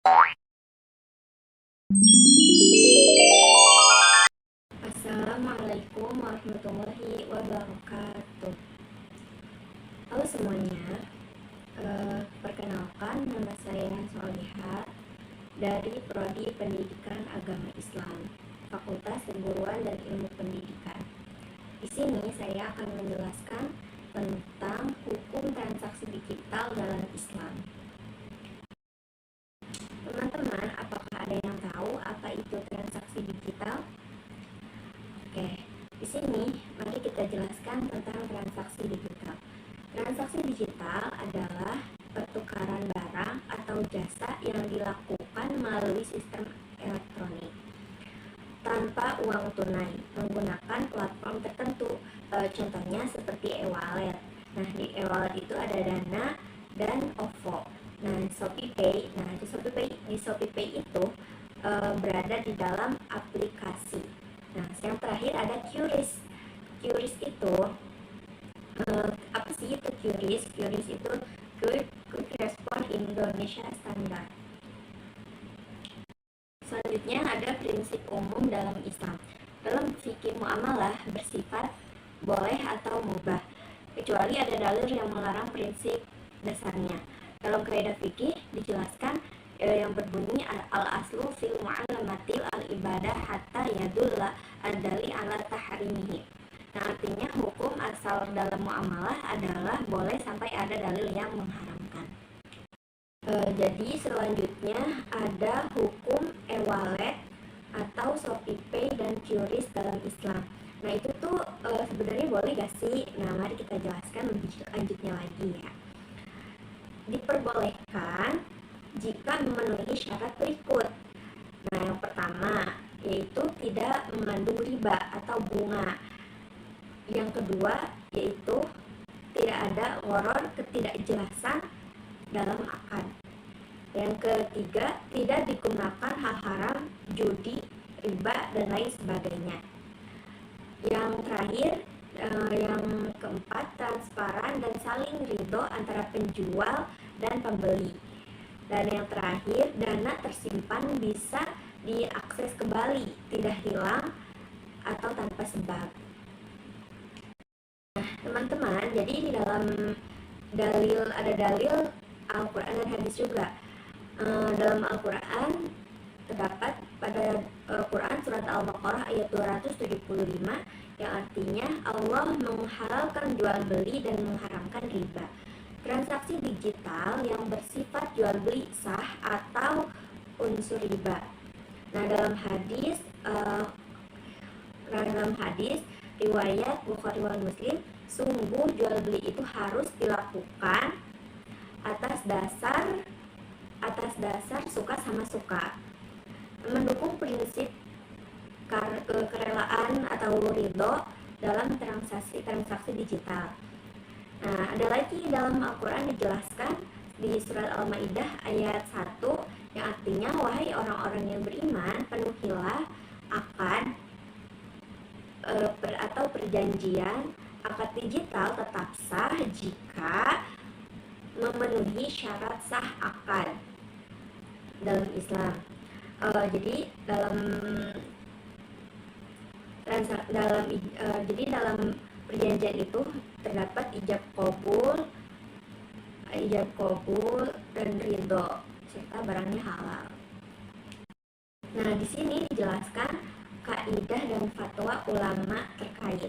Assalamualaikum warahmatullahi wabarakatuh. Halo semuanya, perkenalkan nama saya Soliha dari Prodi Pendidikan Agama Islam, Fakultas Keguruan dan Ilmu Pendidikan. Di sini saya akan menjelaskan tentang hukum transaksi digital dalam Islam. Teman-teman, apakah ada yang tahu apa itu transaksi digital? Oke, di sini mari kita jelaskan tentang transaksi digital. Transaksi digital adalah pertukaran barang atau jasa yang dilakukan melalui sistem elektronik tanpa uang tunai menggunakan platform tertentu. Contohnya seperti e-wallet. Nah, di e-wallet itu ada Dana dan OVO. Nah, ShopeePay. Di ShopeePay itu berada di dalam aplikasi. Nah, yang terakhir ada QRIS. QRIS itu apa sih itu QRIS? QRIS itu Quick Response Indonesia Standard. Selanjutnya ada prinsip umum dalam Islam. Dalam fikih muamalah bersifat boleh atau mubah, kecuali ada dalil yang melarang prinsip dasarnya. Dalam kaidah fikih dijelaskan yang berbunyi al-aslu fil mu'alamatil al-ibadah hatta yadulla ad-dali ala tahrimihi. Nah, artinya hukum asal dalam muamalah adalah boleh sampai ada dalil yang mengharamkan. Jadi selanjutnya ada hukum e-wallet atau ShopeePay dan QRIS dalam Islam. Nah, itu tuh sebenarnya boleh gak sih? Nah, mari kita jelaskan lebih lanjutnya lagi ya. Diperbolehkan jika memenuhi syarat berikut. Nah, yang pertama yaitu tidak mengandung riba atau bunga. Yang kedua yaitu tidak ada gharar, ketidakjelasan dalam akad. Yang ketiga, tidak digunakan hal haram, judi, riba, dan lain sebagainya. Yang terakhir, yang keempat, transparan dan saling ridho antara penjual dan pembeli. Dan yang terakhir, dana tersimpan bisa diakses kembali, tidak hilang atau tanpa sebab. Nah, teman-teman, jadi di dalam ada dalil Al-Quran dan hadis juga. Dalam Al-Quran terdapat pada Quran surat Al-Baqarah ayat 275 yang artinya Allah menghalalkan jual beli dan mengharamkan riba. Transaksi digital yang bersifat jual beli sah atau unsur riba. Nah, dalam hadis riwayat Bukhari wal Muslim, sungguh jual beli itu harus dilakukan atas dasar suka sama suka, mendukung prinsip kerelaan atau ridho dalam transaksi digital. Nah, ada lagi dalam Al-Quran dijelaskan di surat Al-Maidah ayat 1 yang artinya, wahai orang-orang yang beriman, penuhilah akad atau perjanjian. Akad digital tetap sah jika memenuhi syarat sah akad dalam Islam. Jadi dalam perjanjian itu terdapat ijab kabul dan ridho serta barangnya halal. Nah, di sini dijelaskan kaidah dan fatwa ulama terkait.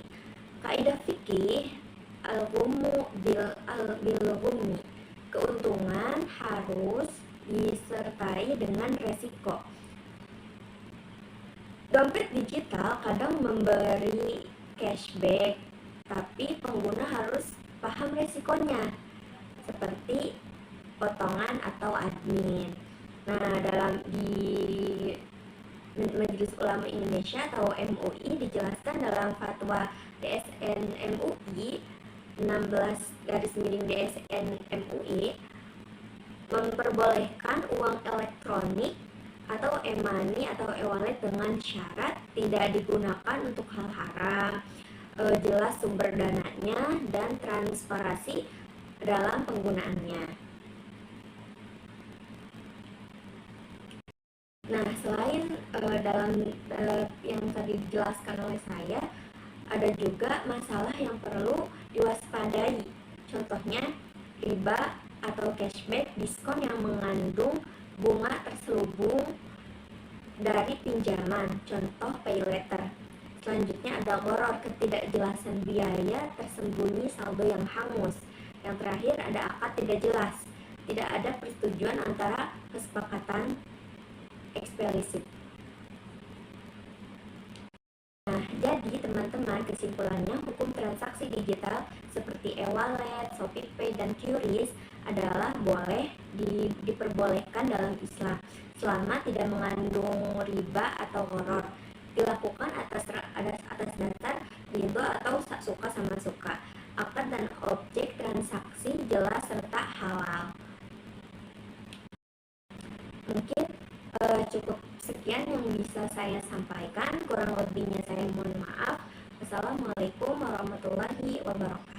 Kaidah fikih al-ghumu bil-ghummi, keuntungan harus disertai dengan resiko. Dompet digital kadang memberi cashback, tapi pengguna harus paham resikonya, seperti potongan atau admin. Nah, di Majelis Ulama Indonesia atau MUI dijelaskan dalam fatwa DSN MUI 16/DSN MUI memperbolehkan uang elektronik atau e-money atau e-wallet dengan syarat tidak digunakan untuk hal haram, jelas sumber dananya, dan transparansi dalam penggunaannya. Nah, selain dalam yang tadi dijelaskan oleh saya, ada juga masalah yang perlu diwaspadai. Contohnya, riba atau cashback diskon yang mengandung bunga terselubung dari pinjaman, contoh pay letter. Selanjutnya ada horor, ketidakjelasan biaya tersembunyi saldo yang hangus. Yang terakhir ada akad tidak jelas, tidak ada persetujuan antara kesepakatan eksplisit. Nah, jadi teman-teman, kesimpulannya hukum transaksi digital seperti e-wallet, ShopeePay, dan QRIS adalah boleh diperbolehkan dalam Islam selama tidak mengandung riba atau horor, dilakukan atas dasar ridho atau suka sama suka, akad dan objek transaksi jelas serta halal. Mungkin cukup sekian yang bisa saya sampaikan, kurang lebihnya saya mohon maaf. Wassalamualaikum warahmatullahi wabarakatuh.